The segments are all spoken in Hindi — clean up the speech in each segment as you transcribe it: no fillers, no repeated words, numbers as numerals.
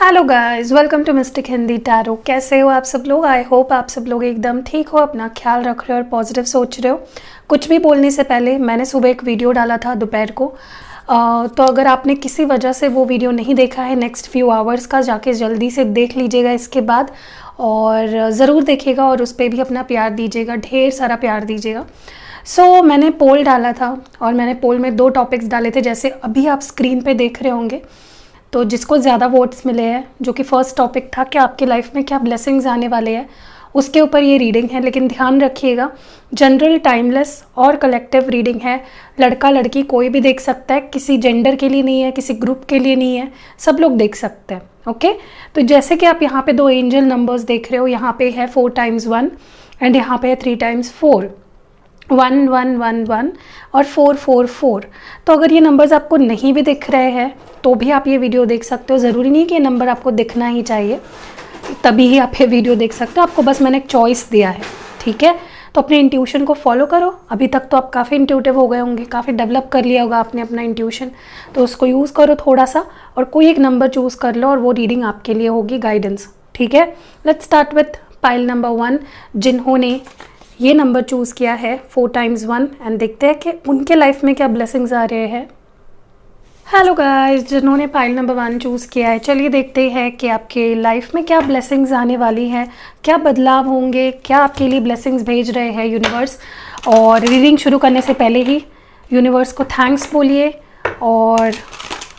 Hello guys, welcome to mystic Hindi tarot. कैसे हो आप सब लोग? आई होप आप सब लोग एकदम ठीक हो, अपना ख्याल रख रहे हो और पॉजिटिव सोच रहे हो। कुछ भी बोलने से पहले मैंने सुबह एक वीडियो डाला था दोपहर को, तो अगर आपने किसी वजह से वो वीडियो नहीं देखा है नेक्स्ट फ्यू आवर्स का, जाके जल्दी से देख लीजिएगा इसके बाद, और ज़रूर देखिएगा और उस पर भी अपना प्यार दीजिएगा, ढेर सारा प्यार दीजिएगा। मैंने पोल डाला था और मैंने पोल में 2 टॉपिक्स डाले थे, जैसे अभी आप स्क्रीन पे देख रहे होंगे। तो जिसको ज़्यादा वोट्स मिले हैं, जो कि फर्स्ट टॉपिक था कि आपके लाइफ में क्या ब्लेसिंग्स आने वाले हैं, उसके ऊपर ये रीडिंग है। लेकिन ध्यान रखिएगा, जनरल, टाइमलेस और कलेक्टिव रीडिंग है। लड़का लड़की कोई भी देख सकता है, किसी जेंडर के लिए नहीं है, किसी ग्रुप के लिए नहीं है, सब लोग देख सकते हैं। ओके, तो जैसे कि आप यहाँ पे 2 एंजल नंबर्स देख रहे हो, यहाँ पे है 4 टाइम्स 1 एंड यहाँ पे है 3 टाइम्स 4, 1 1 1 1 और 4 4 4। तो अगर ये नंबर्स आपको नहीं भी दिख रहे हैं तो भी आप ये वीडियो देख सकते हो। ज़रूरी नहीं कि ये नंबर आपको दिखना ही चाहिए तभी ही आप ये वीडियो देख सकते हो, आपको बस मैंने एक चॉइस दिया है, ठीक है। तो अपने इंट्यूशन को फॉलो करो। अभी तक तो आप काफ़ी इंट्यूटिव हो गए होंगे, काफ़ी डेवलप कर लिया होगा आपने अपना इंट्यूशन, तो उसको यूज़ करो थोड़ा सा और कोई एक नंबर चूज़ कर लो और वो रीडिंग आपके लिए होगी गाइडेंस, ठीक है। Let's start with pile number 1, जिन्होंने ये नंबर चूज़ किया है 4 टाइम्स 1, एंड देखते हैं कि उनके लाइफ में क्या ब्लेसिंग्स आ रहे हैं। हेलो गाइस, जिन्होंने पाइल नंबर 1 चूज़ किया है, चलिए देखते हैं कि आपके लाइफ में क्या ब्लेसिंग्स आने वाली हैं, क्या बदलाव होंगे, क्या आपके लिए ब्लेसिंग्स भेज रहे हैं यूनिवर्स। और रीडिंग शुरू करने से पहले ही यूनिवर्स को थैंक्स बोलिए, और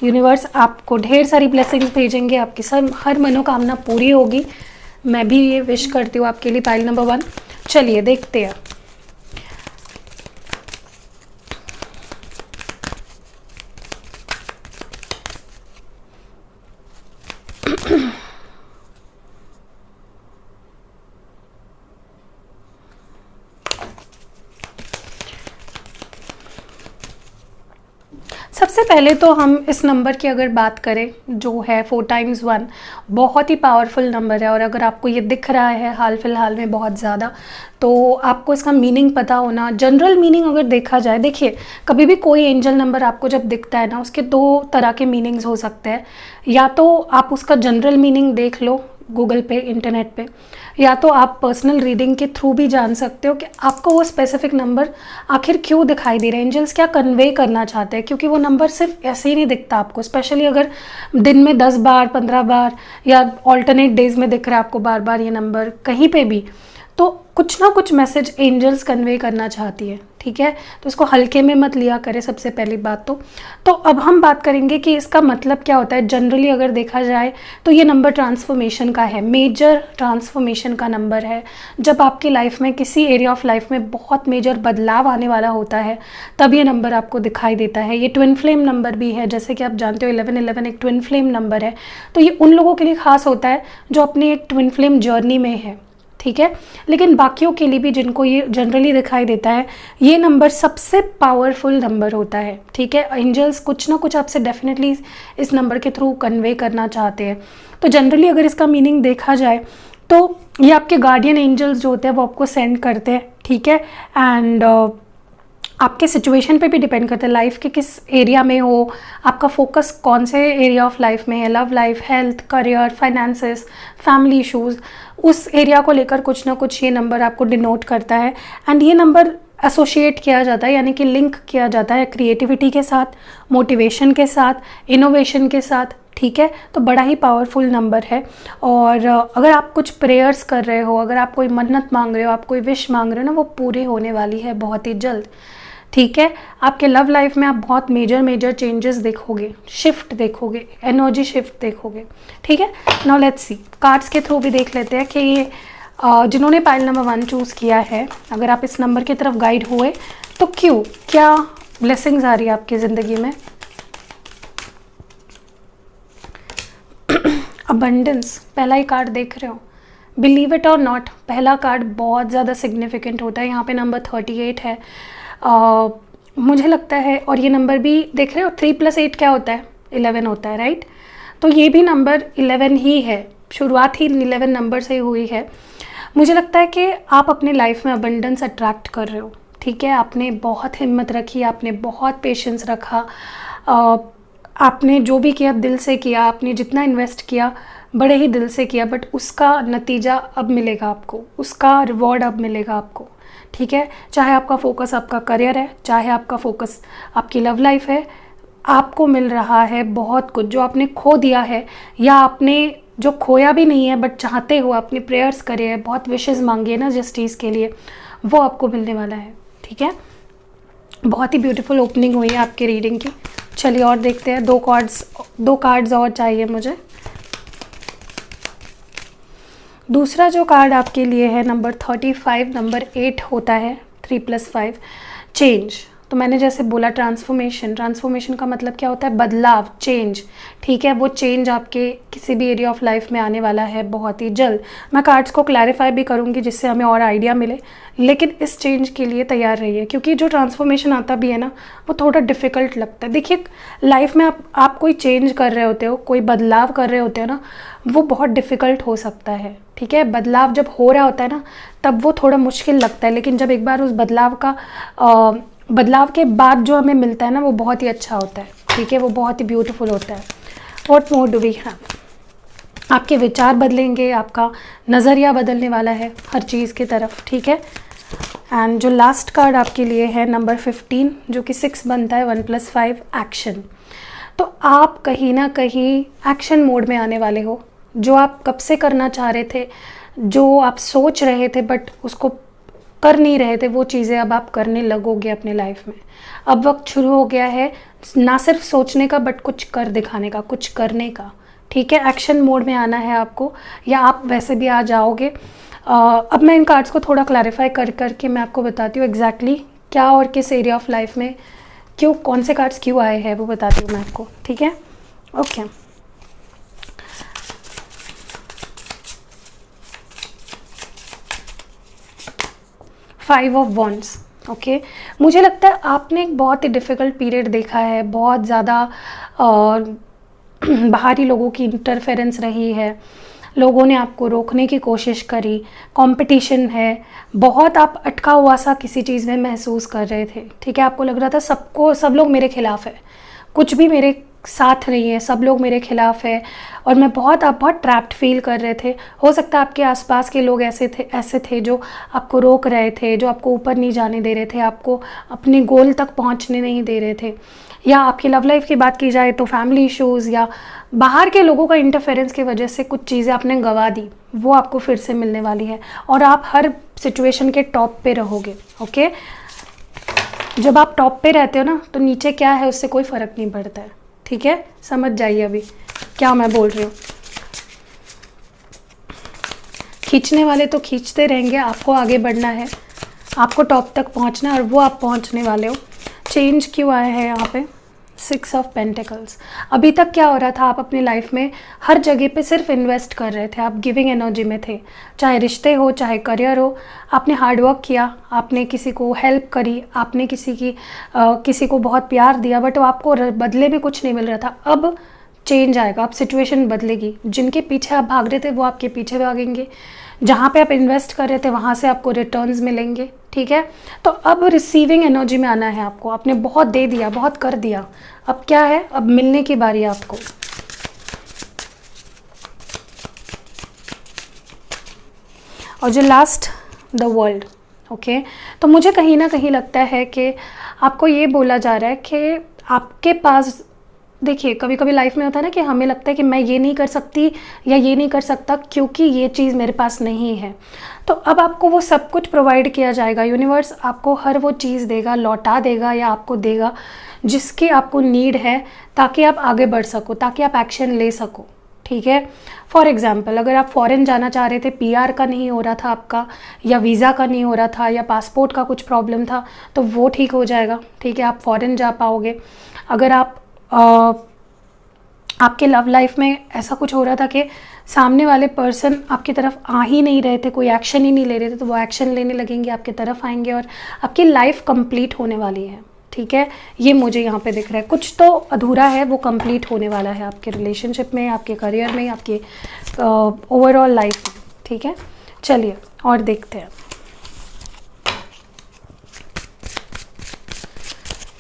यूनिवर्स आपको ढेर सारी ब्लेसिंग्स भेजेंगे, आपकी हर मनोकामना पूरी होगी। मैं भी ये विश करती हूँ आपके लिए पाइल नंबर 1। चलिए देखते हैं। सबसे पहले तो हम इस नंबर की अगर बात करें, जो है 4 टाइम्स 1, बहुत ही पावरफुल नंबर है। और अगर आपको ये दिख रहा है हाल फिलहाल में बहुत ज़्यादा, तो आपको इसका मीनिंग पता होना, जनरल मीनिंग अगर देखा जाए, देखिए कभी भी कोई एंजल नंबर आपको जब दिखता है ना, उसके 2 तरह के मीनिंग्स हो सकते हैं। या तो आप उसका जनरल मीनिंग देख लो गूगल पे, इंटरनेट पे, या तो आप पर्सनल रीडिंग के थ्रू भी जान सकते हो कि आपको वो स्पेसिफिक नंबर आखिर क्यों दिखाई दे रहे हैं, एंजल्स क्या कन्वे करना चाहते हैं। क्योंकि वो नंबर सिर्फ ऐसे ही नहीं दिखता आपको, स्पेशली अगर दिन में 10 बार 15 बार या ऑल्टरनेट डेज में दिख रहा है आपको बार बार ये नंबर कहीं पे भी, तो कुछ ना कुछ मैसेज एंजल्स कन्वे करना चाहती है, ठीक है। तो इसको हल्के में मत लिया करें, सबसे पहली बात तो अब हम बात करेंगे कि इसका मतलब क्या होता है। जनरली अगर देखा जाए तो ये नंबर ट्रांसफॉर्मेशन का है, मेजर ट्रांसफॉर्मेशन का नंबर है। जब आपकी लाइफ में, किसी एरिया ऑफ लाइफ में बहुत मेजर बदलाव आने वाला होता है, तब ये नंबर आपको दिखाई देता है। ये ट्विन फ्लेम नंबर भी है, जैसे कि आप जानते हो 1111 एक ट्विन फ्लेम नंबर है। तो ये उन लोगों के लिए खास होता है जो अपनी एक ट्विन फ्लेम जर्नी में है, ठीक है। लेकिन बाकियों के लिए भी, जिनको ये जनरली दिखाई देता है, ये नंबर सबसे पावरफुल नंबर होता है, ठीक है। एंजल्स कुछ ना कुछ आपसे डेफिनेटली इस नंबर के थ्रू कन्वे करना चाहते हैं। तो जनरली अगर इसका मीनिंग देखा जाए तो ये आपके गार्डियन एंजल्स जो होते हैं वो आपको सेंड करते हैं, ठीक है। एंड आपके सिचुएशन पे भी डिपेंड करता है, लाइफ के किस एरिया में हो, आपका फोकस कौन से एरिया ऑफ लाइफ में है, love life, health, career, finances, family issues, उस एरिया को लेकर कुछ ना कुछ ये नंबर आपको डिनोट करता है। एंड ये नंबर एसोसिएट किया जाता है, यानी कि लिंक किया जाता है क्रिएटिविटी के साथ, मोटिवेशन के साथ, इनोवेशन के साथ, ठीक है। तो बड़ा ही पावरफुल नंबर है। और अगर आप कुछ प्रेयर्स कर रहे हो, अगर आप कोई मन्नत मांग रहे हो, आप कोई विश मांग रहे हो ना, वो पूरी होने वाली है बहुत ही जल्द, ठीक है। आपके लव लाइफ में आप बहुत मेजर चेंजेस देखोगे, शिफ्ट देखोगे, एनर्जी शिफ्ट देखोगे, ठीक है। नाउ लेट्स सी, कार्ड्स के थ्रू भी देख लेते हैं कि ये जिन्होंने पाइल नंबर 1 चूज़ किया है, अगर आप इस नंबर की तरफ गाइड हुए तो क्यों, क्या ब्लेसिंग्स आ रही है आपकी ज़िंदगी में। अबंडेंस, पहला ही कार्ड देख रहे हो, बिलीव इट और नॉट, पहला कार्ड बहुत ज़्यादा सिग्निफिकेंट होता है। यहाँ पे नंबर 38 है, मुझे लगता है। और ये नंबर भी देख रहे हो, 3 + 8 क्या होता है, 11 होता है, राइट। तो ये भी नंबर 11 ही है, शुरुआत ही 11 नंबर से हुई है। मुझे लगता है कि आप अपने लाइफ में अबंडेंस अट्रैक्ट कर रहे हो, ठीक है। आपने बहुत हिम्मत रखी, आपने बहुत पेशेंस रखा, आपने जो भी किया दिल से किया, आपने जितना इन्वेस्ट किया बड़े ही दिल से किया, बट उसका नतीजा अब मिलेगा आपको, उसका रिवॉर्ड अब मिलेगा आपको, ठीक है। चाहे आपका फोकस आपका करियर है, चाहे आपका फोकस आपकी लव लाइफ है, आपको मिल रहा है बहुत कुछ। जो आपने खो दिया है या आपने जो खोया भी नहीं है बट चाहते हो, आपने प्रेयर्स करे हैं, बहुत विशेज़ मांगी है ना जिस चीज़ के लिए, वो आपको मिलने वाला है, ठीक है। बहुत ही ब्यूटीफुल ओपनिंग हुई है आपकी रीडिंग की। चलिए और देखते हैं, दो कार्ड्स और चाहिए मुझे। दूसरा जो कार्ड आपके लिए है नंबर 35, नंबर 8 होता है, 3+5, चेंज। तो मैंने जैसे बोला ट्रांसफॉर्मेशन का मतलब क्या होता है, बदलाव, चेंज, ठीक है। वो चेंज आपके किसी भी एरिया ऑफ लाइफ में आने वाला है बहुत ही जल्द। मैं कार्ड्स को क्लैरिफाई भी करूँगी जिससे हमें और आइडिया मिले, लेकिन इस चेंज के लिए तैयार रहिए, क्योंकि जो ट्रांसफॉर्मेशन आता भी है ना वो थोड़ा डिफ़िकल्ट लगता है। देखिए लाइफ में आप कोई चेंज कर रहे होते हो, कोई बदलाव कर रहे होते हो ना, वो बहुत डिफ़िकल्ट हो सकता है, ठीक है। बदलाव जब हो रहा होता है ना तब वो थोड़ा मुश्किल लगता है, लेकिन जब एक बार उस बदलाव के बाद जो हमें मिलता है ना वो बहुत ही अच्छा होता है, ठीक है, वो बहुत ही ब्यूटीफुल होता है। What more do we have? आपके विचार बदलेंगे, आपका नज़रिया बदलने वाला है हर चीज़ की तरफ, ठीक है। एंड जो लास्ट कार्ड आपके लिए है नंबर 15, जो कि 6 बनता है, 1+5, एक्शन। तो आप कहीं ना कहीं एक्शन मोड में आने वाले हो। जो आप कब से करना चाह रहे थे, जो आप सोच रहे थे बट उसको कर नहीं रहे थे, वो चीज़ें अब आप करने लगोगे अपने लाइफ में। अब वक्त शुरू हो गया है ना सिर्फ सोचने का बट कुछ कर दिखाने का, कुछ करने का, ठीक है। एक्शन मोड में आना है आपको, या आप वैसे भी आ जाओगे। अब मैं इन कार्ड्स को थोड़ा क्लैरिफाई करके मैं आपको बताती हूँ एग्जैक्टली क्या और किस एरिया ऑफ लाइफ में क्यों, कौन से कार्ड्स क्यों आए हैं वो बताती हूँ मैं आपको, ठीक है। Okay, 5 of wands, okay. मुझे लगता है आपने एक बहुत ही डिफ़िकल्ट पीरियड देखा है, बहुत ज़्यादा बाहरी लोगों की इंटरफेरेंस रही है, लोगों ने आपको रोकने की कोशिश करी, कंपटीशन है, बहुत आप अटका हुआ सा किसी चीज़ में महसूस कर रहे थे, ठीक है। आपको लग रहा था सब लोग मेरे खिलाफ़ है, कुछ भी मेरे साथ नहीं है, सब लोग मेरे खिलाफ़ है, और आप बहुत ट्रैप्ड फील कर रहे थे। हो सकता है आपके आसपास के लोग ऐसे थे जो आपको रोक रहे थे, जो आपको ऊपर नहीं जाने दे रहे थे, आपको अपने गोल तक पहुंचने नहीं दे रहे थे। या आपकी लव लाइफ की बात की जाए तो फैमिली इश्यूज़ या बाहर के लोगों का इंटरफेरेंस की वजह से कुछ चीज़ें आपने गंवा दी, वो आपको फिर से मिलने वाली है, और आप हर सिचुएशन के टॉप पे रहोगे, ओके। जब आप टॉप पे रहते हो ना तो नीचे क्या है उससे कोई फ़र्क नहीं पड़ता है, ठीक है। समझ जाइए अभी क्या मैं बोल रही हूँ। खींचने वाले तो खींचते रहेंगे, आपको आगे बढ़ना है, आपको टॉप तक पहुँचना है, और वो आप पहुँचने वाले हो। चेंज क्यों आया है यहाँ पे, 6 ऑफ पेंटिकल्स। अभी तक क्या हो रहा था, आप अपनी लाइफ में हर जगह पे सिर्फ इन्वेस्ट कर रहे थे, आप गिविंग एनर्जी में थे, चाहे रिश्ते हो चाहे करियर हो, आपने हार्डवर्क किया, आपने किसी को हेल्प करी, आपने किसी को बहुत प्यार दिया, बट आपको बदले में कुछ नहीं मिल रहा था। अब चेंज आएगा, अब सिचुएशन बदलेगी, जिनके पीछे आप भाग रहे थे वो आपके पीछे भागेंगे, जहाँ पे आप इन्वेस्ट कर रहे थे वहाँ से आपको रिटर्न्स मिलेंगे, ठीक है। तो अब रिसीविंग एनर्जी में आना है आपको, आपने बहुत दे दिया, बहुत कर दिया, अब क्या है, अब मिलने की बारी है आपको। और जो लास्ट, द वर्ल्ड, ओके। तो मुझे कहीं ना कहीं लगता है कि आपको ये बोला जा रहा है कि आपके पास, देखिए कभी कभी लाइफ में होता है ना कि हमें लगता है कि मैं ये नहीं कर सकती या ये नहीं कर सकता क्योंकि ये चीज़ मेरे पास नहीं है। तो अब आपको वो सब कुछ प्रोवाइड किया जाएगा, यूनिवर्स आपको हर वो चीज़ देगा, लौटा देगा या आपको देगा जिसकी आपको नीड है, ताकि आप आगे बढ़ सको, ताकि आप एक्शन ले सको, ठीक है। फॉर एग्जाम्पल अगर आप फॉरेन जाना चाह रहे थे, PR का नहीं हो रहा था आपका, या वीज़ा का नहीं हो रहा था, या पासपोर्ट का कुछ प्रॉब्लम था, तो वो ठीक हो जाएगा, ठीक है, आप फॉरेन जा पाओगे। अगर आपके लव लाइफ में ऐसा कुछ हो रहा था कि सामने वाले पर्सन आपकी तरफ आ ही नहीं रहे थे, कोई एक्शन ही नहीं ले रहे थे, तो वो एक्शन लेने लगेंगे, आपकी तरफ आएंगे और आपकी लाइफ कंप्लीट होने वाली है, ठीक है। ये मुझे यहाँ पे दिख रहा है, कुछ तो अधूरा है वो कंप्लीट होने वाला है आपके रिलेशनशिप में, आपके करियर में, आपके ओवरऑल लाइफ में, ठीक है। चलिए और देखते हैं।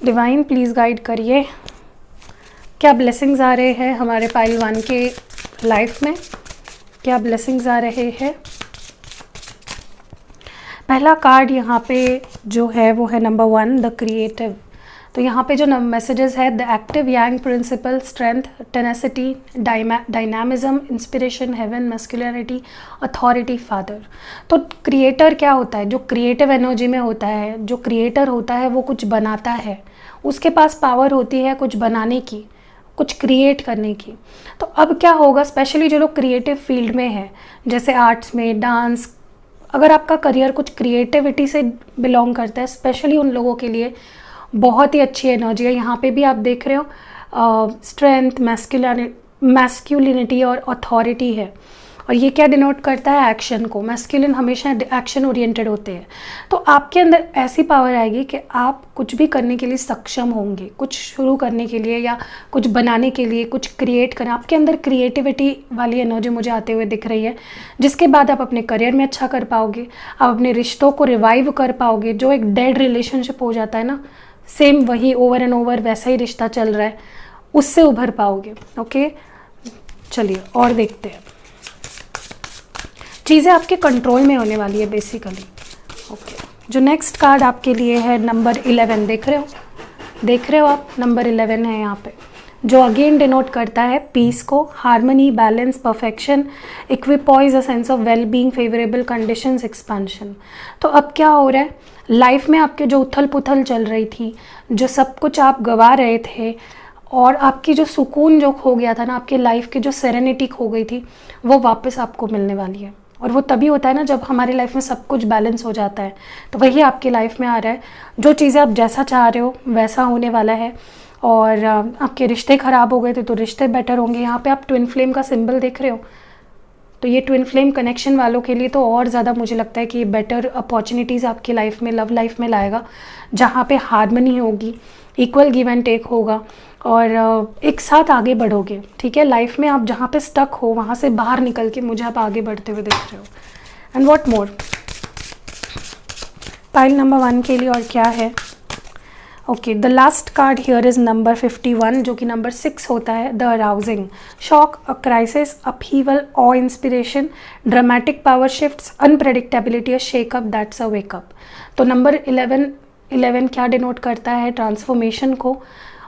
डिवाइन प्लीज़ गाइड करिए क्या ब्लेसिंग्स आ रहे हैं हमारे पाइल 1 के लाइफ में, क्या ब्लेसिंग्स आ रहे हैं। पहला कार्ड यहाँ पे जो है वो है नंबर 1, द क्रिएटिव। तो यहाँ पे जो मैसेजेस है, the active yang principle, strength, tenacity, dynamism, inspiration, heaven, masculinity, authority, father. तो क्रिएटर क्या होता है, जो क्रिएटिव एनर्जी में होता है, जो क्रिएटर होता है वो कुछ बनाता है, उसके पास पावर होती है कुछ बनाने की, कुछ क्रिएट करने की। तो अब क्या होगा, स्पेशली जो लोग क्रिएटिव फील्ड में है, जैसे आर्ट्स में, डांस, अगर आपका करियर कुछ क्रिएटिविटी से बिलोंग करता है, स्पेशली उन लोगों के लिए बहुत ही अच्छी एनर्जी है। यहाँ पे भी आप देख रहे हो स्ट्रेंथ, मैस्कुलिनिटी और अथॉरिटी है, और ये क्या डिनोट करता है, एक्शन को। मैस्कुलिन हमेशा एक्शन ओरिएंटेड होते हैं। तो आपके अंदर ऐसी पावर आएगी कि आप कुछ भी करने के लिए सक्षम होंगे, कुछ शुरू करने के लिए या कुछ बनाने के लिए, कुछ क्रिएट करना। आपके अंदर क्रिएटिविटी वाली एनर्जी मुझे आते हुए दिख रही है, जिसके बाद आप अपने करियर में अच्छा कर पाओगे, आप अपने रिश्तों को रिवाइव कर पाओगे। जो एक डेड रिलेशनशिप हो जाता है ना, सेम वही ओवर एंड ओवर वैसा ही रिश्ता चल रहा है, उससे उभर पाओगे। ओके, चलिए और देखते हैं। चीज़ें आपके कंट्रोल में होने वाली है बेसिकली। ओके, जो नेक्स्ट कार्ड आपके लिए है नंबर 11, देख रहे हो आप, नंबर 11 है यहाँ पे, जो अगेन डिनोट करता है पीस को, harmony, balance, perfection, equipoise, a sense of well being, favourable conditions, expansion. तो अब क्या हो रहा है, लाइफ में आपके जो उथल पुथल चल रही थी, जो सब कुछ आप गंवा रहे थे, और आपकी जो सुकून जो खो गया था ना, आपके लाइफ की जो सेरेनिटी खो गई थी, वो वापस आपको मिलने वाली है। और वो तभी होता है ना जब हमारी लाइफ में सब कुछ बैलेंस हो जाता है। तो वही आपकी लाइफ में आ रहा है। जो चीज़ें आप जैसा चाह रहे हो वैसा होने वाला है। और आपके रिश्ते ख़राब हो गए थे तो रिश्ते बेटर होंगे। यहाँ पे आप ट्विन फ्लेम का सिंबल देख रहे हो, तो ये ट्विन फ्लेम कनेक्शन वालों के लिए तो और ज़्यादा मुझे लगता है कि बेटर अपॉर्चुनिटीज़ आपकी लाइफ में, लव लाइफ में लाएगा, जहाँ पे हार्मनी होगी, इक्वल गिव एंड टेक होगा, और एक साथ आगे बढ़ोगे। ठीक है, लाइफ में आप जहाँ पे स्टक हो वहाँ से बाहर निकल के मुझे आप आगे बढ़ते हुए देख रहे हो। And what more, pile number 1 के लिए और क्या है। Okay, the last card here is number 51, जो कि नंबर 6 होता है, the arousing, shock, a crisis, upheaval, or inspiration, dramatic power shifts, unpredictability, a shakeup, that's a wakeup. तो नंबर 11 क्या डिनोट करता है, ट्रांसफॉर्मेशन को,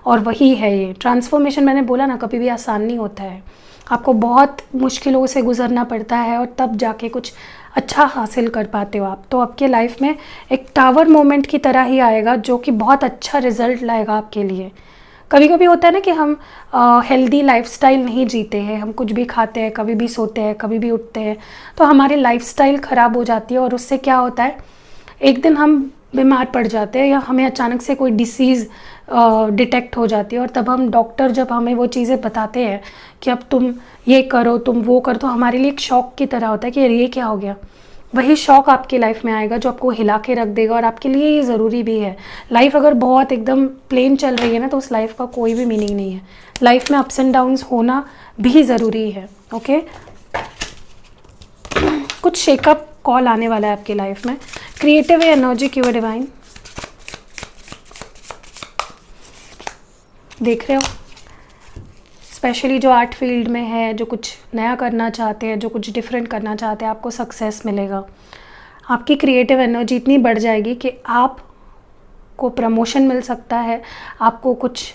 और वही है ये ट्रांसफॉर्मेशन। मैंने बोला ना, कभी भी आसान नहीं होता है, आपको बहुत मुश्किलों से गुजरना पड़ता है और तब जाके कुछ अच्छा हासिल कर पाते हो आप। तो आपके लाइफ में एक टावर मोमेंट की तरह ही आएगा, जो कि बहुत अच्छा रिजल्ट लाएगा आपके लिए। कभी कभी होता है ना कि हम हेल्दी लाइफस्टाइल नहीं जीते हैं, हम कुछ भी खाते हैं, कभी भी सोते हैं, कभी भी उठते हैं, तो हमारी लाइफस्टाइल ख़राब हो जाती है, और उससे क्या होता है, एक दिन हम बीमार पड़ जाते हैं, या हमें अचानक से कोई डिसीज़ डिटेक्ट हो जाती है, और तब हम डॉक्टर जब हमें वो चीज़ें बताते हैं कि अब तुम ये करो, तुम वो करो, तो हमारे लिए एक शॉक की तरह होता है कि ये क्या हो गया। वही शॉक आपकी लाइफ में आएगा जो आपको हिला के रख देगा, और आपके लिए ये ज़रूरी भी है। लाइफ अगर बहुत एकदम प्लेन चल रही है ना, तो उस लाइफ का कोई भी मीनिंग नहीं है। लाइफ में अप्स एंड डाउन्स होना भी ज़रूरी है। ओके, कुछ शेकअप कॉल आने वाला है आपकी लाइफ में। क्रिएटिव एनर्जी क्यों डिवाइन, देख रहे हो, स्पेशली जो आर्ट फील्ड में है, जो कुछ नया करना चाहते हैं, जो कुछ डिफरेंट करना चाहते हैं, आपको सक्सेस मिलेगा। आपकी क्रिएटिव एनर्जी इतनी बढ़ जाएगी कि आपको प्रमोशन मिल सकता है, आपको कुछ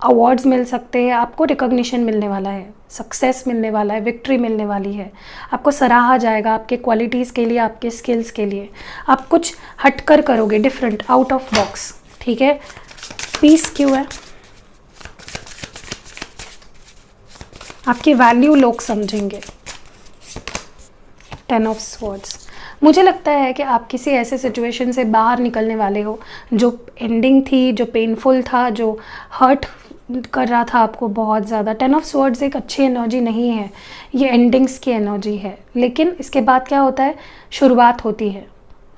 अवार्ड्स मिल सकते हैं, आपको रिकॉग्निशन मिलने वाला है, सक्सेस मिलने वाला है, विक्ट्री मिलने वाली है, आपको सराहा जाएगा आपके क्वालिटीज़ के लिए, आपके स्किल्स के लिए। आप कुछ हटकर करोगे, डिफरेंट, आउट ऑफ बॉक्स। ठीक है, पीस क्यों है, आपकी वैल्यू लोग समझेंगे। 10 ऑफ स्वॉर्ड्स, मुझे लगता है कि आप किसी ऐसे सिचुएशन से बाहर निकलने वाले हो जो एंडिंग थी, जो पेनफुल था, जो हर्ट कर रहा था आपको बहुत ज़्यादा। 10 ऑफ स्वॉर्ड्स एक अच्छी एनर्जी नहीं है, ये एंडिंग्स की एनर्जी है। लेकिन इसके बाद क्या होता है, शुरुआत होती है।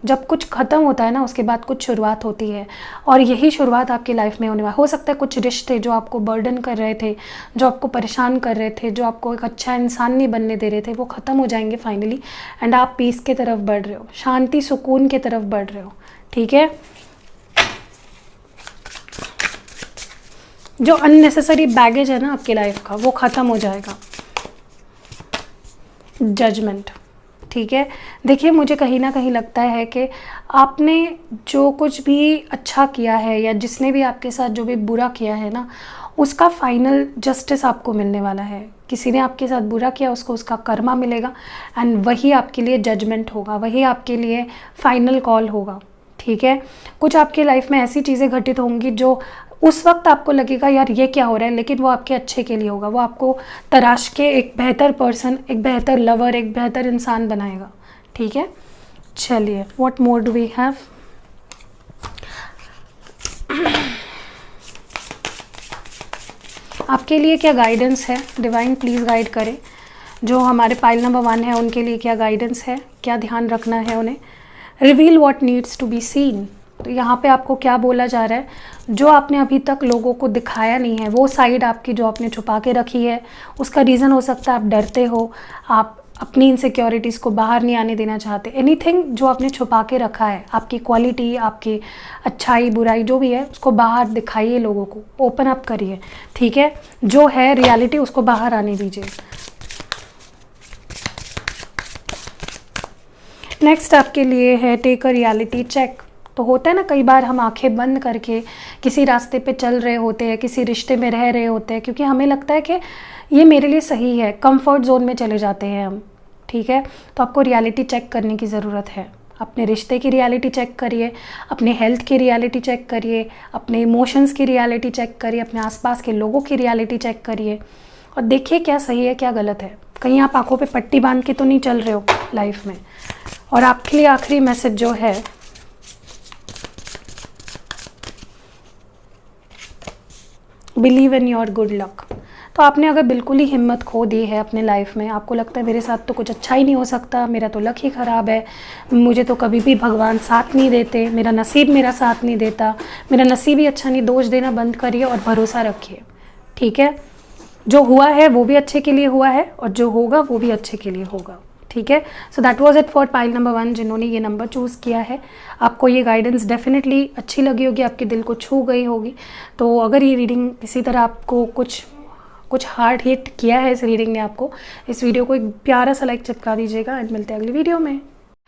जब कुछ ख़त्म होता है ना, उसके बाद कुछ शुरुआत होती है, और यही शुरुआत आपकी लाइफ में होने वाला। हो सकता है कुछ रिश्ते जो आपको बर्डन कर रहे थे, जो आपको परेशान कर रहे थे, जो आपको एक अच्छा इंसान नहीं बनने दे रहे थे, वो ख़त्म हो जाएंगे फाइनली, एंड आप पीस की तरफ बढ़ रहे हो, शांति सुकून की तरफ बढ़ रहे हो। ठीक है, जो अननेसेसरी बैगेज है ना आपकी लाइफ का, वो ख़त्म हो जाएगा। जजमेंट, ठीक है। देखिए, मुझे कहीं ना कहीं लगता है कि आपने जो कुछ भी अच्छा किया है या जिसने भी आपके साथ जो भी बुरा किया है ना, उसका फाइनल जस्टिस आपको मिलने वाला है। किसी ने आपके साथ बुरा किया, उसको उसका कर्मा मिलेगा एंड वही आपके लिए जजमेंट होगा, वही आपके लिए फाइनल कॉल होगा, ठीक है। कुछ आपकी लाइफ में ऐसी चीज़ें घटित होंगी जो उस वक्त आपको लगेगा यार ये क्या हो रहा है, लेकिन वो आपके अच्छे के लिए होगा। वो आपको तराश के एक बेहतर पर्सन, एक बेहतर लवर, एक बेहतर इंसान बनाएगा, ठीक है। चलिए, what more do we have. आपके लिए क्या गाइडेंस है, डिवाइन प्लीज़ गाइड करें। जो हमारे पाइल नंबर 1 है उनके लिए क्या गाइडेंस है, क्या ध्यान रखना है उन्हें। Reveal what needs to be seen. तो यहाँ पे आपको क्या बोला जा रहा है, जो आपने अभी तक लोगों को दिखाया नहीं है, वो साइड आपकी जो आपने छुपा के रखी है, उसका रीज़न हो सकता है आप डरते हो, आप अपनी इनसिक्योरिटीज़ को बाहर नहीं आने देना चाहते। एनीथिंग जो आपने छुपा के रखा है, आपकी क्वालिटी, आपकी अच्छाई बुराई जो भी है, उसको बाहर दिखाइए, लोगों को ओपन अप करिए, ठीक है। जो है रियलिटी उसको बाहर आने दीजिए। नेक्स्ट आपके लिए है टेक अ रियलिटी चेक। तो होता है ना, कई बार हम आंखें बंद करके किसी रास्ते पे चल रहे होते हैं, किसी रिश्ते में रह रहे होते हैं, क्योंकि हमें लगता है कि ये मेरे लिए सही है, कंफर्ट जोन में चले जाते हैं हम, ठीक है। तो आपको रियलिटी चेक करने की ज़रूरत है। अपने रिश्ते की रियलिटी चेक करिए, अपने हेल्थ की रियलिटी चेक करिए, अपने इमोशंस की रियलिटी चेक करिए, अपने आसपास के लोगों की रियलिटी चेक करिए और देखिए क्या सही है क्या गलत है। कहीं आप आंखों पे पट्टी बांध के तो नहीं चल रहे हो लाइफ में। और आपके लिए आखिरी मैसेज जो है, believe in your good luck. तो आपने अगर बिल्कुल ही हिम्मत खो दी है अपने लाइफ में, आपको लगता है मेरे साथ तो कुछ अच्छा ही नहीं हो सकता, मेरा तो लक ही ख़राब है, मुझे तो कभी भी भगवान साथ नहीं देते, मेरा नसीब मेरा साथ नहीं देता, मेरा नसीब ही अच्छा नहीं, दोष देना बंद करिए और भरोसा रखिए, ठीक है। जो हुआ है वो भी अच्छे के लिए हुआ है और जो होगा वो भी अच्छे के लिए होगा, ठीक है। So that was it for pile number 1 जिन्होंने ये नंबर चूज़ किया है। आपको ये गाइडेंस डेफिनेटली अच्छी लगी होगी, आपके दिल को छू गई होगी। तो अगर ये रीडिंग किसी तरह आपको कुछ हार्ड हिट किया है इस रीडिंग ने आपको, इस वीडियो को एक प्यारा सा लाइक चिपका दीजिएगा एंड मिलते हैं अगली वीडियो में।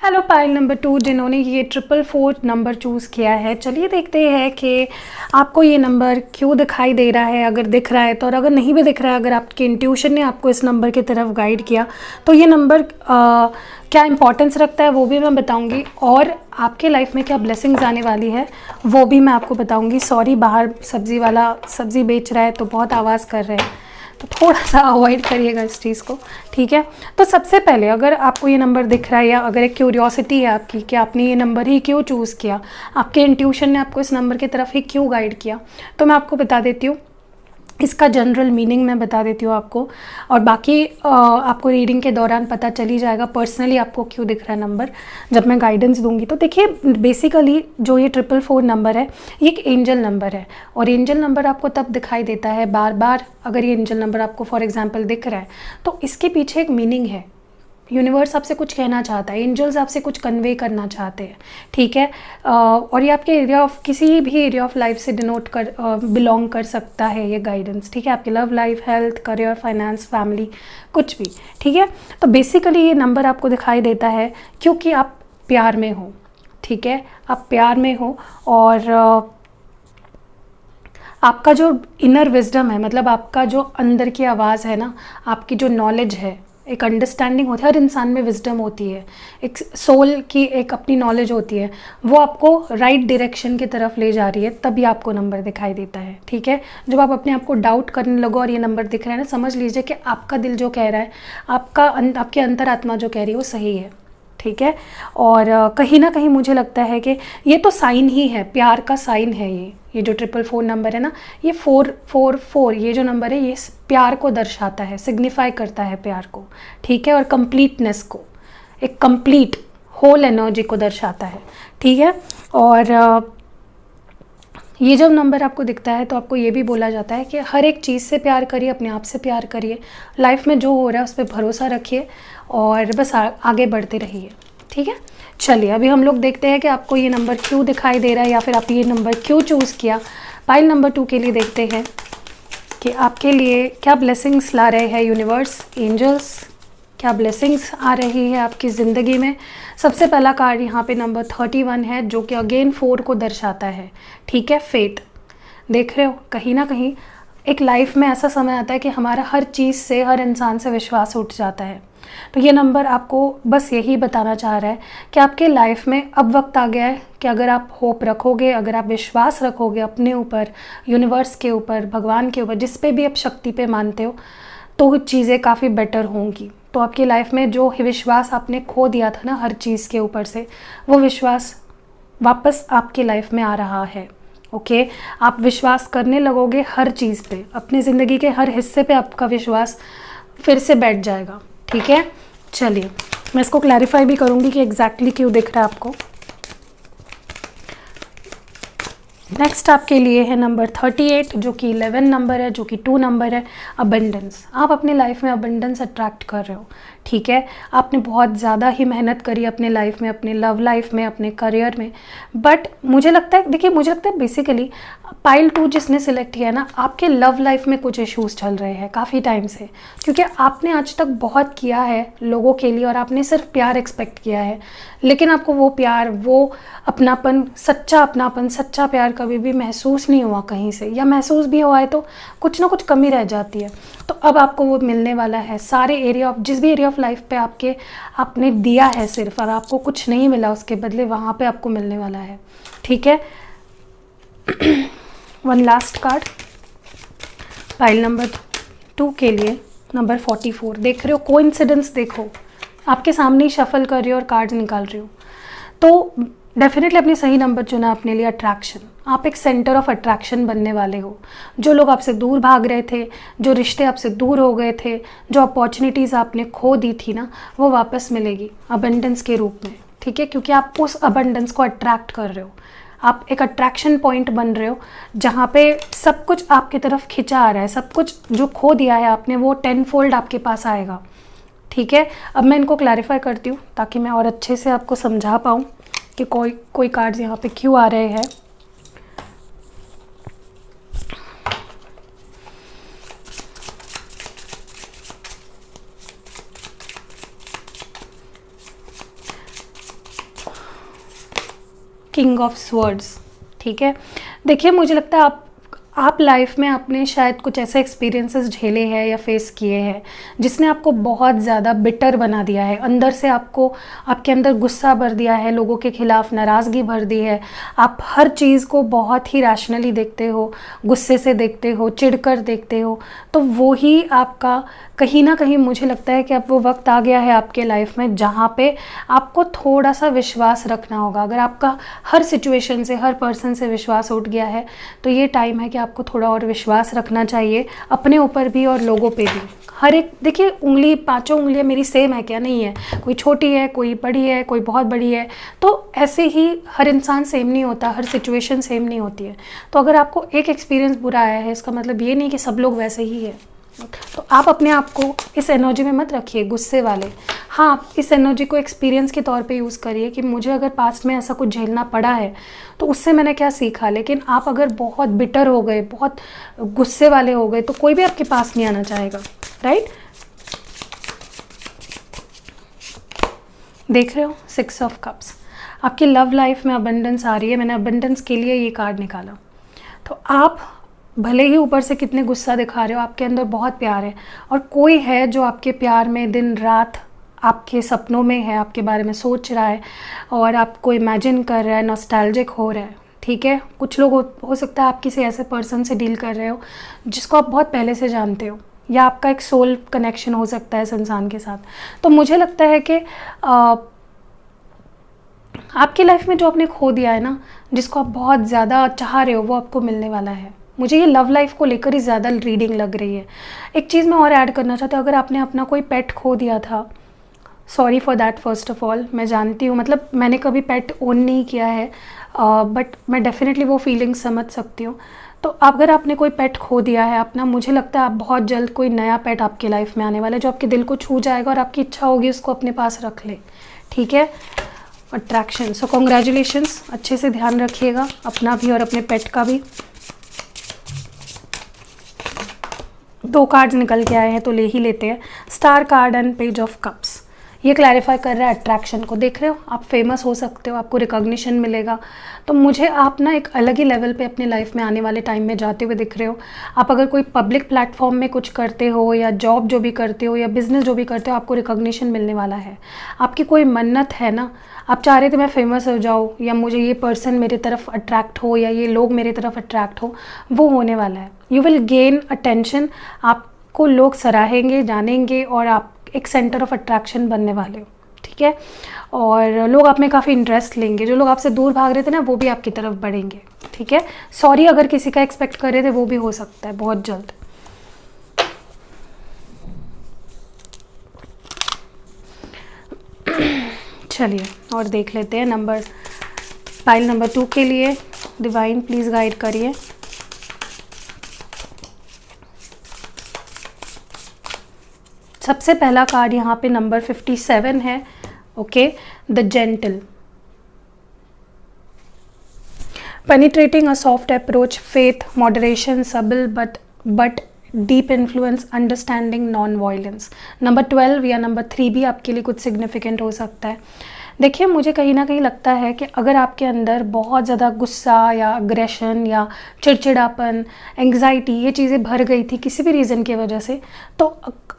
हेलो पाइल नंबर 2 जिन्होंने ये 444 नंबर चूज़ किया है, चलिए देखते हैं कि आपको ये नंबर क्यों दिखाई दे रहा है, अगर दिख रहा है तो, और अगर नहीं भी दिख रहा है, अगर आपके इंट्यूशन ने आपको इस नंबर की तरफ गाइड किया तो ये नंबर क्या इंपॉर्टेंस रखता है वो भी मैं बताऊंगी, और आपके लाइफ में क्या ब्लेसिंग्स आने वाली है वो भी मैं आपको बताऊंगी। सॉरी, बाहर सब्ज़ी वाला सब्ज़ी बेच रहा है तो बहुत आवाज़ कर रहे हैं, तो थोड़ा सा अवॉइड करिएगा इस चीज़ को, ठीक है। तो सबसे पहले अगर आपको ये नंबर दिख रहा है या अगर एक क्यूरियोसिटी है आपकी कि आपने ये नंबर ही क्यों चूज़ किया, आपके इंट्यूशन ने आपको इस नंबर की तरफ ही क्यों गाइड किया, तो मैं आपको बता देती हूँ, इसका जनरल मीनिंग मैं बता देती हूँ आपको, और बाकी आपको रीडिंग के दौरान पता चल ही जाएगा पर्सनली आपको क्यों दिख रहा है नंबर जब मैं गाइडेंस दूंगी। तो देखिए, बेसिकली जो ये 444 नंबर है ये एक एंजल नंबर है, और एंजल नंबर आपको तब दिखाई देता है बार बार, अगर ये एंजल नंबर आपको फॉर एग्जांपल दिख रहा है तो इसके पीछे एक मीनिंग है। यूनिवर्स आपसे कुछ कहना चाहता है, एंजल्स आपसे कुछ कन्वे करना चाहते हैं, ठीक है। और ये आपके एरिया ऑफ, किसी भी एरिया ऑफ लाइफ से डिनोट कर बिलोंग कर सकता है ये गाइडेंस, ठीक है। आपकी love life, health, career, finance, family, कुछ भी, ठीक है। तो बेसिकली ये नंबर आपको दिखाई देता है क्योंकि आप प्यार में हो, ठीक है, आप प्यार में हो, और आपका जो इनर विजडम है, मतलब आपका जो अंदर की आवाज़ है ना, आपकी जो नॉलेज है, एक अंडरस्टैंडिंग होती है, हर इंसान में विजडम होती है, एक सोल की एक अपनी नॉलेज होती है, वो आपको राइट डायरेक्शन की तरफ ले जा रही है, तभी आपको नंबर दिखाई देता है, ठीक है। जब आप अपने आप को डाउट करने लगो और ये नंबर दिख रहा है ना, समझ लीजिए कि आपका दिल जो कह रहा है, आपकी अंतरात्मा जो कह रही है वो सही है, ठीक है। और कहीं ना कहीं मुझे लगता है कि ये तो साइन ही है, प्यार का साइन है ये जो 444 नंबर है ना, ये 444 ये जो नंबर है ये प्यार को दर्शाता है, सिग्निफाई करता है प्यार को, ठीक है, और कंप्लीटनेस को, एक कंप्लीट होल एनर्जी को दर्शाता है, ठीक है। और ये जब नंबर आपको दिखता है तो आपको ये भी बोला जाता है कि हर एक चीज़ से प्यार करिए, अपने आप से प्यार करिए, लाइफ में जो हो रहा है उस पर भरोसा रखिए और बस आगे बढ़ते रहिए, ठीक है। चलिए अभी हम लोग देखते हैं कि आपको ये नंबर क्यों दिखाई दे रहा है या फिर आप ये नंबर क्यों चूज़ किया। पाइल नंबर 2 के लिए देखते हैं कि आपके लिए क्या ब्लेसिंग्स ला रहे हैं यूनिवर्स, एंजल्स, क्या ब्लेसिंग्स आ रही है आपकी ज़िंदगी में। सबसे पहला कार्ड यहाँ पे नंबर 31 है, जो कि अगेन 4 को दर्शाता है, ठीक है, फेट। देख रहे हो, कहीं ना कहीं एक लाइफ में ऐसा समय आता है कि हमारा हर चीज़ से, हर इंसान से विश्वास उठ जाता है। तो ये नंबर आपको बस यही बताना चाह रहा है कि आपके लाइफ में अब वक्त आ गया है कि अगर आप होप रखोगे, अगर आप विश्वास रखोगे अपने ऊपर, यूनिवर्स के ऊपर, भगवान के ऊपर, जिस पे भी आप शक्ति पे मानते हो, तो चीज़ें काफ़ी बेटर होंगी। तो आपकी लाइफ में जो विश्वास आपने खो दिया था ना हर चीज़ के ऊपर से, वो विश्वास वापस आपकी लाइफ में आ रहा है। ओके, आप विश्वास करने लगोगे हर चीज़ पे, अपनी ज़िंदगी के हर हिस्से पे आपका विश्वास फिर से बैठ जाएगा, ठीक है। चलिए मैं इसको क्लैरिफाई भी करूँगी कि एग्जैक्टली क्यों दिख रहा है आपको। नेक्स्ट आपके लिए है नंबर 38, जो कि 11 नंबर है, जो कि 2 नंबर है, अबंडेंस। आप अपने लाइफ में अबंडेंस अट्रैक्ट कर रहे हो, ठीक है। आपने बहुत ज़्यादा ही मेहनत करी अपने लाइफ में, अपने लव लाइफ में, अपने करियर में, बट मुझे लगता है, देखिए मुझे लगता है बेसिकली पाइल 2 जिसने सिलेक्ट किया ना, आपके लव लाइफ में कुछ इश्यूज़ चल रहे हैं काफ़ी टाइम से, क्योंकि आपने आज तक बहुत किया है लोगों के लिए और आपने सिर्फ प्यार एक्सपेक्ट किया है, लेकिन आपको वो प्यार, वो अपनापन, सच्चा प्यार कभी भी महसूस नहीं हुआ कहीं से, या महसूस भी हुआ है तो कुछ ना कुछ कमी रह जाती है। तो अब आपको वो मिलने वाला है। सारे एरिया ऑफ, जिस भी एरिया ऑफ लाइफ पे आपने दिया है सिर्फ, और आपको कुछ नहीं मिला उसके बदले, वहाँ पे आपको मिलने वाला है, ठीक है। One last card pile number 2 के लिए, नंबर 44। देख रहे हो, कोइंसिडेंस देखो, आपके सामने ही शफल कर रही हो और कार्ड्स निकाल रही हो, तो डेफिनेटली अपने सही नंबर चुना अपने लिए। अट्रैक्शन, आप एक सेंटर ऑफ अट्रैक्शन बनने वाले हो। जो लोग आपसे दूर भाग रहे थे, जो रिश्ते आपसे दूर हो गए थे, जो अपॉर्चुनिटीज़ आपने खो दी थी ना, वो वापस मिलेगी अबंडेंस के रूप में, ठीक है, क्योंकि आप उस अबंडेंस को अट्रैक्ट कर रहे हो। आप एक अट्रैक्शन पॉइंट बन रहे हो जहाँ पे सब कुछ आपकी तरफ खिंचा आ रहा है, सब कुछ जो खो दिया है आपने वो 10 फोल्ड आपके पास आएगा, ठीक है। अब मैं इनको क्लैरिफाई करती हूँ ताकि मैं और अच्छे से आपको समझा पाऊँ कि कोई कार्ड्स यहाँ पे क्यों आ रहे हैं। किंग ऑफ स्वर्ड्स, ठीक है। देखिए मुझे लगता है आप लाइफ में आपने शायद कुछ ऐसे एक्सपीरियंसेस झेले हैं या फेस किए हैं जिसने आपको बहुत ज़्यादा बिटर बना दिया है, अंदर से आपके अंदर गुस्सा भर दिया है, लोगों के खिलाफ नाराज़गी भर दी है। आप हर चीज़ को बहुत ही रैशनली देखते हो, गुस्से से देखते हो, चिढ़कर देखते हो। तो वो ही आपका कहीं ना कहीं मुझे लगता है कि अब वो वक्त आ गया है आपके लाइफ में जहाँ पे आपको थोड़ा सा विश्वास रखना होगा। अगर आपका हर सिचुएशन से, हर पर्सन से विश्वास उठ गया है, तो ये टाइम है कि आपको थोड़ा और विश्वास रखना चाहिए अपने ऊपर भी और लोगों पे भी। हर एक, देखिए उंगली, 5 उंगलियां मेरी सेम है क्या? नहीं है, कोई छोटी है, कोई बड़ी है, कोई बहुत बड़ी है। तो ऐसे ही हर इंसान सेम नहीं होता, हर सिचुएशन सेम नहीं होती है। तो अगर आपको एक एक्सपीरियंस बुरा आया है, इसका मतलब ये नहीं कि सब लोग वैसे ही है। तो आप अपने आप को इस एनर्जी में मत रखिए गुस्से वाले। हाँ, आप इस एनर्जी को एक्सपीरियंस के तौर पे यूज़ करिए कि मुझे अगर पास्ट में ऐसा कुछ झेलना पड़ा है तो उससे मैंने क्या सीखा। लेकिन आप अगर बहुत बिटर हो गए, बहुत गुस्से वाले हो गए, तो कोई भी आपके पास नहीं आना चाहेगा, राइट। देख रहे हो, 6 ऑफ कप्स, आपकी लव लाइफ में अबंडेंस आ रही है। मैंने अबंडेंस के लिए ये कार्ड निकाला। तो आप भले ही ऊपर से कितने गुस्सा दिखा रहे हो, आपके अंदर बहुत प्यार है, और कोई है जो आपके प्यार में दिन रात आपके सपनों में है, आपके बारे में सोच रहा है और आपको इमेजिन कर रहा है, नॉस्टैल्जिक हो रहा है, ठीक है। कुछ लोग हो सकता है आप किसी ऐसे पर्सन से डील कर रहे हो जिसको आप बहुत पहले से जानते हो, या आपका एक सोल कनेक्शन हो सकता है इस इंसान के साथ। तो मुझे लगता है कि आपकी लाइफ में जो आपने खो दिया है ना, जिसको आप बहुत ज़्यादा चाह रहे हो, वो आपको मिलने वाला है। मुझे ये लव लाइफ को लेकर ही ज़्यादा रीडिंग लग रही है। एक चीज़ मैं और ऐड करना चाहती हूँ, अगर आपने अपना कोई पेट खो दिया था, sorry for that first of all. मैं जानती हूँ, मतलब मैंने कभी पेट ओन नहीं किया है, बट मैं डेफिनेटली वो फीलिंग्स समझ सकती हूँ। तो अगर आपने कोई पेट खो दिया है अपना, मुझे लगता है आप बहुत जल्द कोई नया पेट आपकी लाइफ में आने वाला है जो आपके दिल को छू जाएगा और आपकी इच्छा होगी उसको अपने पास रख ले, ठीक है। अट्रैक्शन, सो कॉन्ग्रेचुलेशंस, अच्छे से ध्यान रखिएगा अपना भी और अपने पेट का भी। 2 कार्ड्स निकल के आए हैं तो ले ही लेते हैं। Star card and page of cups, ये क्लैरिफाई कर रहा है अट्रैक्शन को। देख रहे हो, आप फेमस हो सकते हो, आपको रिकॉग्निशन मिलेगा, तो मुझे आप ना एक अलग ही लेवल पे अपने लाइफ में आने वाले टाइम में जाते हुए दिख रहे हो। आप अगर कोई पब्लिक प्लेटफॉर्म में कुछ करते हो, या जॉब जो भी करते हो, या बिजनेस जो भी करते हो, आपको रिकॉग्निशन मिलने वाला है। आपकी कोई मन्नत है ना, आप चाह रहे थे मैं फेमस हो जाऊँ, या मुझे ये पर्सन मेरी तरफ अट्रैक्ट हो, या ये लोग मेरी तरफ अट्रैक्ट हो, वो होने वाला है। यू विल गेन अटेंशन, आपको लोग सराहेंगे, जानेंगे, और आप एक सेंटर ऑफ अट्रैक्शन बनने वाले हो, ठीक है। और लोग आप में काफ़ी इंटरेस्ट लेंगे। जो लोग आपसे दूर भाग रहे थे ना, वो भी आपकी तरफ बढ़ेंगे, ठीक है। सॉरी अगर किसी का एक्सपेक्ट कर रहे थे, वो भी हो सकता है बहुत जल्द। चलिए और देख लेते हैं पाइल नंबर 2 के लिए। डिवाइन प्लीज़ गाइड करिए। सबसे पहला कार्ड यहाँ पे नंबर 57 है, okay, the gentle. Penetrating a soft approach, faith, moderation, subtle but deep influence, understanding, non violence. Number 12 या नंबर 3 भी आपके लिए कुछ सिग्निफिकेंट हो सकता है। देखिए, मुझे कहीं ना कहीं लगता है कि अगर आपके अंदर बहुत ज़्यादा गुस्सा या अग्रेशन या चिड़चिड़ापन, एंग्जाइटी, ये चीज़ें भर गई थी किसी भी रीज़न की वजह से, तो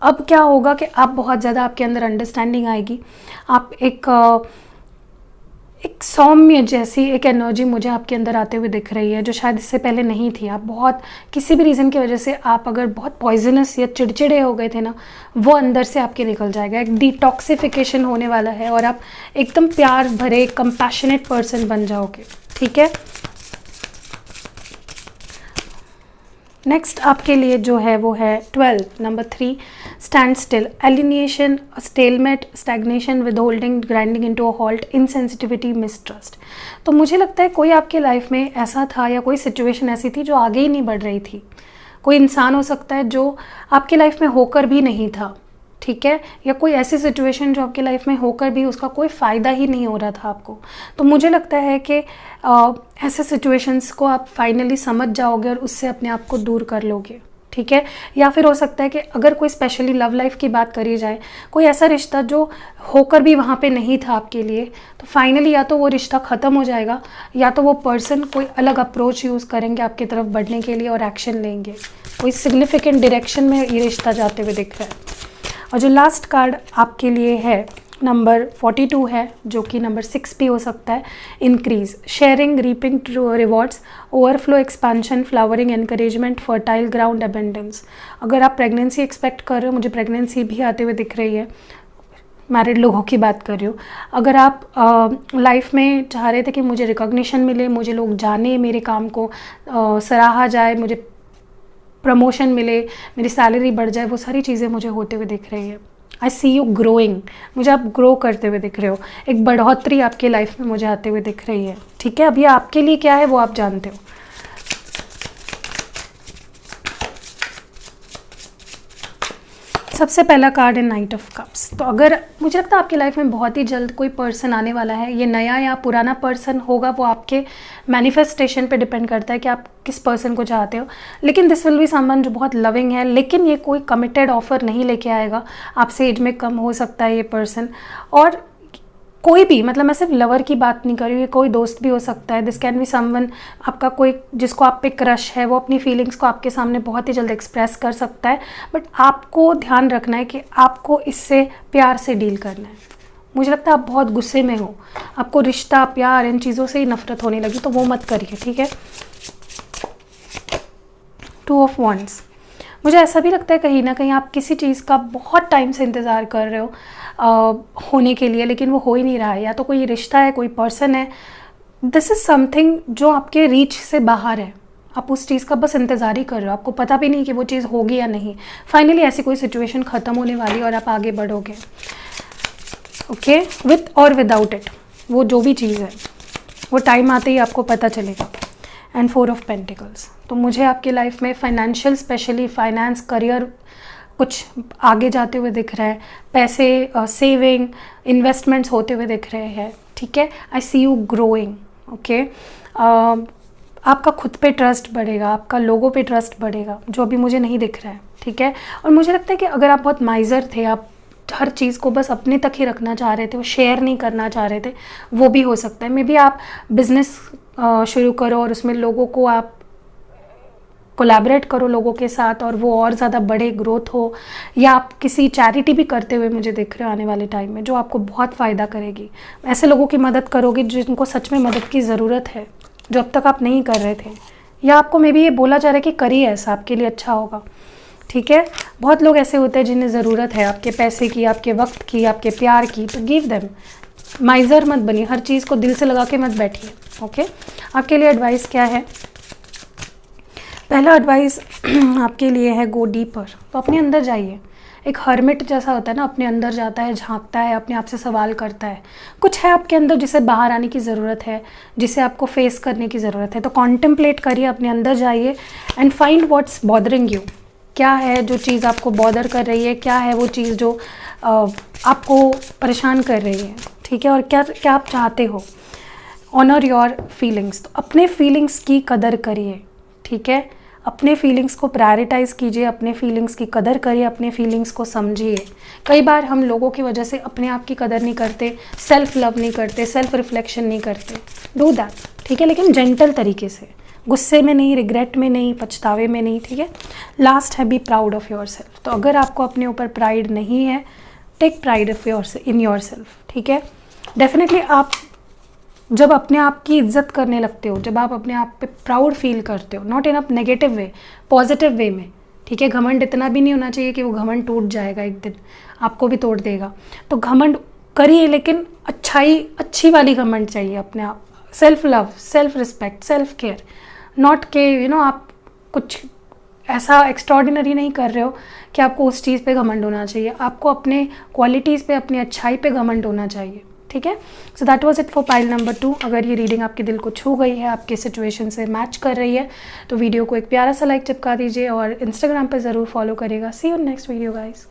अब क्या होगा कि आप बहुत ज़्यादा, आपके अंदर अंडरस्टैंडिंग आएगी। आप एक सौम्य जैसी एक एनर्जी मुझे आपके अंदर आते हुए दिख रही है, जो शायद इससे पहले नहीं थी। आप बहुत किसी भी रीज़न की वजह से आप अगर बहुत पॉइजनस या चिड़चिड़े हो गए थे ना, वो अंदर से आपके निकल जाएगा। एक डिटॉक्सिफिकेशन होने वाला है और आप एकदम प्यार भरे कंपैशनेट पर्सन बन जाओगे, ठीक है। नेक्स्ट आपके लिए जो है वो है 12 number 3, stand still, alienation, stalemate, stagnation, withholding, grinding into a halt, insensitivity, mistrust. तो मुझे लगता है कोई आपके लाइफ में ऐसा था या कोई सिचुएशन ऐसी थी जो आगे ही नहीं बढ़ रही थी। कोई इंसान हो सकता है जो आपके लाइफ में होकर भी नहीं था, ठीक है, या कोई ऐसी सिचुएशन जो आपकी लाइफ में होकर भी उसका कोई फ़ायदा ही नहीं हो रहा था आपको। तो मुझे लगता है कि ऐसे सिचुएशंस को आप फाइनली समझ जाओगे और उससे अपने आप को दूर कर लोगे, ठीक है। या फिर हो सकता है कि अगर कोई स्पेशली लव लाइफ की बात करी जाए, कोई ऐसा रिश्ता जो होकर भी वहाँ पे नहीं था आपके लिए, तो फाइनली या तो वो रिश्ता ख़त्म हो जाएगा, या तो वो पर्सन कोई अलग अप्रोच यूज़ करेंगे आपकी तरफ बढ़ने के लिए और एक्शन लेंगे। कोई सिग्निफिकेंट डायरेक्शन में ये रिश्ता जाते हुए दिख रहा है। और जो लास्ट कार्ड आपके लिए है नंबर 42 है, जो कि नंबर 6 भी हो सकता है, increase, sharing, reaping rewards, overflow, expansion, flowering, encouragement, fertile ground, abundance. अगर आप प्रेगनेंसी एक्सपेक्ट कर रहे हो, मुझे प्रेगनेंसी भी आते हुए दिख रही है, मैरिड लोगों की बात कर रही हूँ। अगर आप लाइफ में चाह रहे थे कि मुझे रिकॉग्निशन मिले, मुझे लोग जाने, मेरे काम को सराहा जाए, मुझे प्रमोशन मिले, मेरी सैलरी बढ़ जाए, वो सारी चीज़ें मुझे होते हुए दिख रही है। आई सी यू ग्रोइंग, मुझे आप ग्रो करते हुए दिख रहे हो, एक बढ़ोतरी आपके लाइफ में मुझे आते हुए दिख रही है, ठीक है। अब ये आपके लिए क्या है वो आप जानते हो। सबसे पहला कार्ड है नाइट ऑफ कप्स। तो अगर मुझे लगता है आपकी लाइफ में बहुत ही जल्द कोई पर्सन आने वाला है, ये नया या पुराना पर्सन होगा, वो आपके मैनिफेस्टेशन पे डिपेंड करता है कि आप किस पर्सन को चाहते हो। लेकिन दिस विल बी समवन जो बहुत लविंग है, लेकिन ये कोई कमिटेड ऑफर नहीं लेके आएगा। आपसे एज में कम हो सकता है ये पर्सन, और कोई भी, मतलब मैं सिर्फ लवर की बात नहीं कर रही हूँ, ये कोई दोस्त भी हो सकता है। दिस कैन बी समवन, आपका कोई जिसको आप पे क्रश है, वो अपनी फीलिंग्स को आपके सामने बहुत ही जल्द एक्सप्रेस कर सकता है। बट आपको ध्यान रखना है कि आपको इससे प्यार से डील करना है। मुझे लगता है आप बहुत गुस्से में हो, आपको रिश्ता, प्यार, इन चीज़ों से ही नफरत होने लगी, तो वो मत करिए, ठीक है। 2 ऑफ वंड्स, मुझे ऐसा भी लगता है कहीं ना कहीं आप किसी चीज़ का बहुत टाइम से इंतज़ार कर रहे हो होने के लिए, लेकिन वो हो ही नहीं रहा है। या तो कोई रिश्ता है, कोई पर्सन है, दिस इज़ समथिंग जो आपके रीच से बाहर है, आप उस चीज़ का बस इंतज़ार ही कर रहे हो, आपको पता भी नहीं कि वो चीज़ होगी या नहीं। फाइनली ऐसी कोई सिचुएशन ख़त्म होने वाली और आप आगे बढ़ोगे, ओके, विथ और विदाउट इट, वो जो भी चीज़ है वो टाइम आते ही आपको पता चलेगा। एंड 4 ऑफ पेंटिकल्स, तो मुझे आपकी लाइफ में फाइनेंशियल, स्पेशली फाइनेंस, करियर कुछ आगे जाते हुए दिख रहा है, पैसे, सेविंग, इन्वेस्टमेंट्स होते हुए दिख रहे हैं, ठीक है। आई सी यू ग्रोइंग, ओके। आपका खुद पे ट्रस्ट बढ़ेगा, आपका लोगों पे ट्रस्ट बढ़ेगा, जो अभी मुझे नहीं दिख रहा है, ठीक है। और मुझे लगता है कि अगर आप बहुत माइज़र थे, आप हर चीज़ को बस अपने तक ही रखना चाह रहे थे, वो शेयर नहीं करना चाह रहे थे, वो भी हो सकता है। मे बी आप बिज़नेस शुरू करो और उसमें लोगों को आप कोलैबोरेट करो लोगों के साथ, और वो और ज़्यादा बड़े ग्रोथ हो, या आप किसी चैरिटी भी करते हुए मुझे दिख रहे हो आने वाले टाइम में, जो आपको बहुत फ़ायदा करेगी। ऐसे लोगों की मदद करोगे जिनको सच में मदद की ज़रूरत है, जो अब तक आप नहीं कर रहे थे, या आपको मे बी ये बोला जा रहा है कि करिए, ऐसा आपके लिए अच्छा होगा, ठीक है। बहुत लोग ऐसे होते हैं जिन्हें ज़रूरत है आपके पैसे की, आपके वक्त की, आपके प्यार की, तो गिव देम। माइज़र मत बनिए, हर चीज़ को दिल से लगा के मत बैठिए, ओके। आपके लिए एडवाइस क्या है? पहला एडवाइस आपके लिए है गो डीपर। तो अपने अंदर जाइए। एक हर्मिट जैसा होता है ना, अपने अंदर जाता है, झांकता है, अपने आप से सवाल करता है। कुछ है आपके अंदर जिसे बाहर आने की ज़रूरत है, जिसे आपको फेस करने की ज़रूरत है। तो कॉन्टेम्पलेट करिए, अपने अंदर जाइए and find what's bothering you. क्या है जो चीज़ आपको बॉदर कर रही है, क्या है वो चीज़ जो आपको परेशान कर रही है, ठीक है। और क्या क्या आप चाहते हो। Honour your feelings. तो अपने फीलिंग्स की कदर करिए, ठीक है। अपने फीलिंग्स को प्रायोरिटाइज़ कीजिए, अपने फीलिंग्स की कदर करिए, अपने फीलिंग्स को समझिए। कई बार हम लोगों की वजह से अपने आप की कदर नहीं करते, सेल्फ लव नहीं करते, सेल्फ रिफ्लेक्शन नहीं करते। डू दैट, ठीक है, लेकिन जेंटल तरीके से, गुस्से में नहीं, रिग्रेट में नहीं, पछतावे में नहीं, ठीक है। लास्ट है be proud of yourself. तो अगर आपको अपने ऊपर प्राइड नहीं है, take pride of in yourself, ठीक है। डेफिनेटली आप जब अपने आप की इज्जत करने लगते हो, जब आप अपने आप पे प्राउड फील करते हो, not in a negative way, positive way में, ठीक है। घमंड इतना भी नहीं होना चाहिए कि वो घमंड टूट जाएगा, एक दिन आपको भी तोड़ देगा। तो घमंड करिए, लेकिन अच्छी वाली घमंड चाहिए अपने आप। Self love, self respect, self care, not के आप कुछ ऐसा एक्स्ट्रॉर्डिनरी नहीं कर रहे हो कि आपको उस चीज़ पे घमंड होना चाहिए। आपको अपने क्वालिटीज़ पे, अपनी अच्छाई पे घमंड होना चाहिए, ठीक है। So that was it for pile number 2। अगर ये रीडिंग आपके दिल को छू गई है, आपके सिचुएशन से मैच कर रही है, तो वीडियो को एक प्यारा सा लाइक चिपका दीजिए और इंस्टाग्राम पे ज़रूर फॉलो करिएगा। सी यू नेक्स्ट वीडियो गाइस।